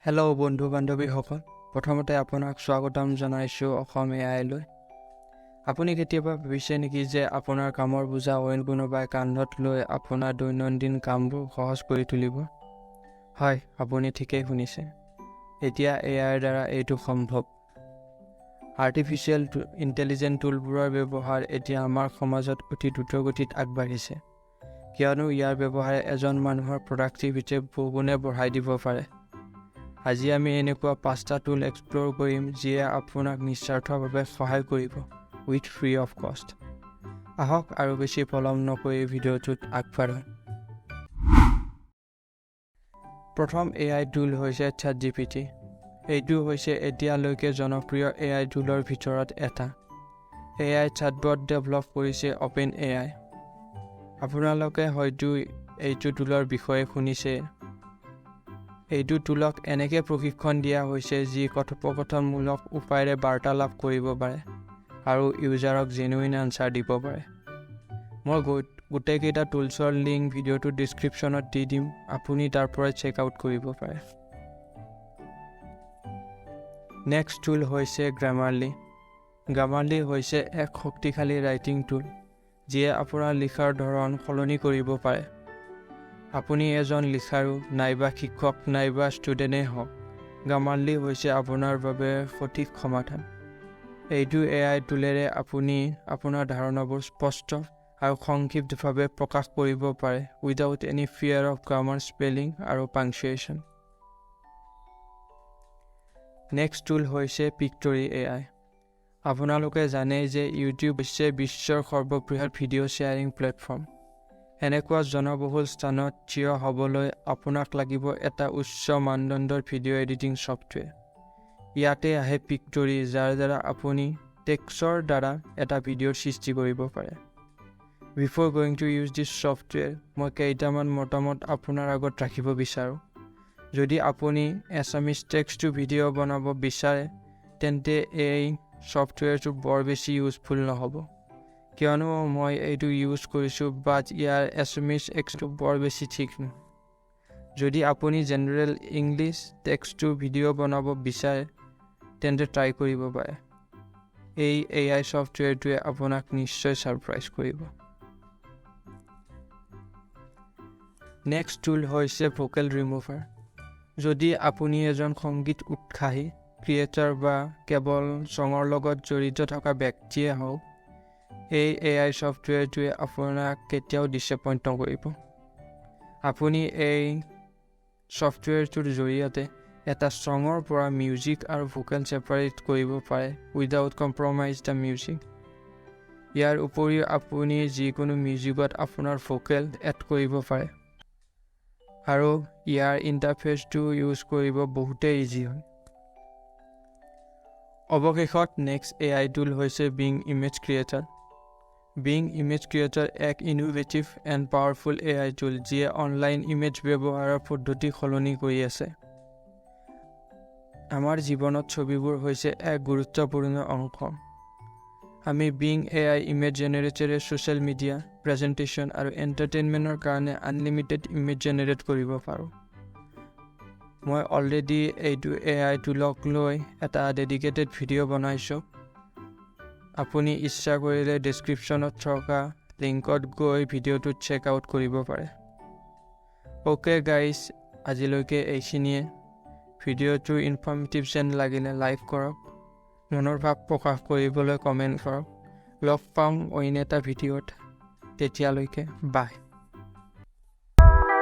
Hello' বন্ধু বান্ধৱীসকল, প্ৰথমতে আপোনাক স্বাগতম জনাইছোঁ AxomAI লৈ। আপুনি কেতিয়াবা ভাবিছে নেকি যে আপোনাৰ কামৰ বোজা অইন কোনোবাই কান্ধত লৈ আপোনাৰ দৈনন্দিন কামবোৰ সহজ কৰি তুলিব? হয়, আপুনি ঠিকেই শুনিছে। এতিয়া AIৰ দ্বাৰা এইটো সম্ভৱ। আৰ্টিফিচিয়েল ইণ্টেলিজেন্ট টুলবোৰৰ ব্যৱহাৰ এতিয়া আমাৰ সমাজত অতি দ্ৰুতগতিত আগবাঢ়িছে, কিয়নো ইয়াৰ ব্যৱহাৰে এজন মানুহৰ প্ৰডাক্টিভিটি বহুগুণে বঢ়াই দিব পাৰে। আজি আমি এনেকুৱা 5টা টুল এক্সপ্ল'ৰ কৰিম যিয়ে আপোনাক নিস্বাৰ্থভাৱে সহায় কৰিব, উইথ ফ্ৰী অফ কষ্ট। আহক আৰু বেছি পলম নকৰি ভিডিঅ'টোত আগবাঢ়ো। প্ৰথম AI টুল হৈছে ChatGPT। এইটো হৈছে এতিয়ালৈকে জনপ্ৰিয় AI টুলৰ ভিতৰত এটা। AI চাটবট ডেভেলপ কৰিছে OpenAI। আপোনালোকে হয়তো এইটো টুলৰ বিষয়ে শুনিছে। এইটো টুলক এনেকৈ প্ৰশিক্ষণ দিয়া হৈছে যি কথোপকথনমূলক উপায়েৰে বাৰ্তালাপ কৰিব পাৰে আৰু ইউজাৰক জেনুইন আনচাৰ দিব পাৰে। মই গোটেইকেইটা টুলছৰ লিংক ভিডিঅ'টোৰ ডিছক্ৰিপশ্যনত দি দিম, আপুনি তাৰ পৰা চেক আউট কৰিব পাৰে। নেক্সট টুল হৈছে গ্ৰামাৰলি। গ্ৰামাৰলি হৈছে এক শক্তিশালী ৰাইটিং টুল যিয়ে আপোনাৰ লিখাৰ ধৰণ সলনি কৰিব পাৰে। আপুনি এজন লিখাৰু নাইবা শিক্ষক নাইবা ষ্টুডেণ্টেই হওক, গ্ৰামাৰলি হৈছে আপোনাৰ বাবে সঠিক সমাধান। এইটো AI টুলেৰে আপুনি আপোনাৰ ধাৰণাবোৰ স্পষ্ট আৰু সংক্ষিপ্তভাৱে প্ৰকাশ কৰিব পাৰে without any ফিয়াৰ of grammar, spelling আৰু পাংচুৱেশ্যন। নেক্সট টুল হৈছে পিক্টৰি AI। আপোনালোকে জানে যে ইউটিউব হৈছে বিশ্বৰ সৰ্ববৃহৎ ভিডিঅ' শ্বেয়াৰিং প্লেটফৰ্ম। এনেকুৱা জনবহুল স্থানত থিয় হ'বলৈ আপোনাক লাগিব এটা উচ্চ মানদণ্ডৰ ভিডিঅ' এডিটিং ছফ্টৱেৰ। ইয়াতে আহে পিক্টৰি, যাৰ দ্বাৰা আপুনি টেক্সটৰ দ্বাৰা এটা ভিডিঅ'ৰ সৃষ্টি কৰিব পাৰে। Before going to use this software, মই কেইটামান মতামত আপোনাৰ আগত ৰাখিব বিচাৰোঁ। যদি আপুনি এছামিজ টেক্সট টু ভিডিঅ' বনাব বিচাৰে, তেন্তে এই ছফ্টৱেৰটো বৰ বেছি ইউজফুল নহ'ব, কিয়নো মই এইটো ইউজ কৰিছোঁ, বাট ইয়াৰ এছামিজ টেক্সটটো বৰ বেছি ঠিক নহয়। যদি আপুনি general English text to video' বনাব বিচাৰে, তেন্তে ট্ৰাই কৰিব পাৰে। এই AI ছফ্টৱেৰটোৱে আপোনাক নিশ্চয় ছাৰপ্ৰাইজ কৰিব। নেক্সট টুল হৈছে ভোকেল ৰিমুভাৰ। যদি আপুনি এজন সংগীত উৎসাহী ক্ৰিয়েটৰ বা কেৱল ছঙৰ লগত জড়িত থকা ব্যক্তিয়ে হওক, এই AI ছফ্টৱেৰটোৱে আপোনাক কেতিয়াও ডিছএপইণ্ট নকৰিব। আপুনি এই ছফ্টৱেৰটোৰ জৰিয়তে এটা ছঙৰ পৰা মিউজিক আৰু ভোকেল ছেপাৰেট কৰিব পাৰে উইদাউট কম্প্ৰমাইজ দ্য মিউজিক। ইয়াৰ উপৰিও আপুনি যিকোনো মিউজিকত আপোনাৰ ভোকেল এড কৰিব পাৰে আৰু ইয়াৰ ইণ্টাৰফেচটো ইউজ কৰিব বহুতেই ইজি হয়। অৱশেষত নেক্সট AI টুল হৈছে being image creator. Being image creator এক ইনোভেটিভ এণ্ড পাৱাৰফুল AI টুল যিয়ে অনলাইন ইমেজ ব্যৱহাৰৰ পদ্ধতি সলনি কৰি আছে। আমাৰ জীৱনত ছবিবোৰ হৈছে এক গুৰুত্বপূৰ্ণ অংশ। আমি বিং AI ইমেজ জেনেৰেটৰে ছ'চিয়েল মিডিয়া, প্ৰেজেণ্টেশ্যন আৰু এণ্টাৰটেইনমেণ্টৰ কাৰণে আনলিমিটেড ইমেজ জেনেৰেট কৰিব পাৰোঁ। মই অলৰেডি এইটো AI টুলক লৈ এটা ডেডিকেটেড ভিডিঅ' বনাইছোঁ। আপুনি ইচ্ছা কৰিলে ডেছক্ৰিপশ্যনত থকা লিংকত গৈ ভিডিঅ'টো চেক আউট কৰিব পাৰে। অ'কে গাইজ, আজিলৈকে এইখিনিয়ে। ভিডিঅ'টো ইনফৰ্মেটিভ যেন লাগিলে লাইক কৰক, মনৰ ভাৱ প্ৰকাশ কৰিবলৈ কমেণ্ট কৰক। লগ পাম অইন এটা ভিডিঅ'ত। তেতিয়ালৈকে বাই।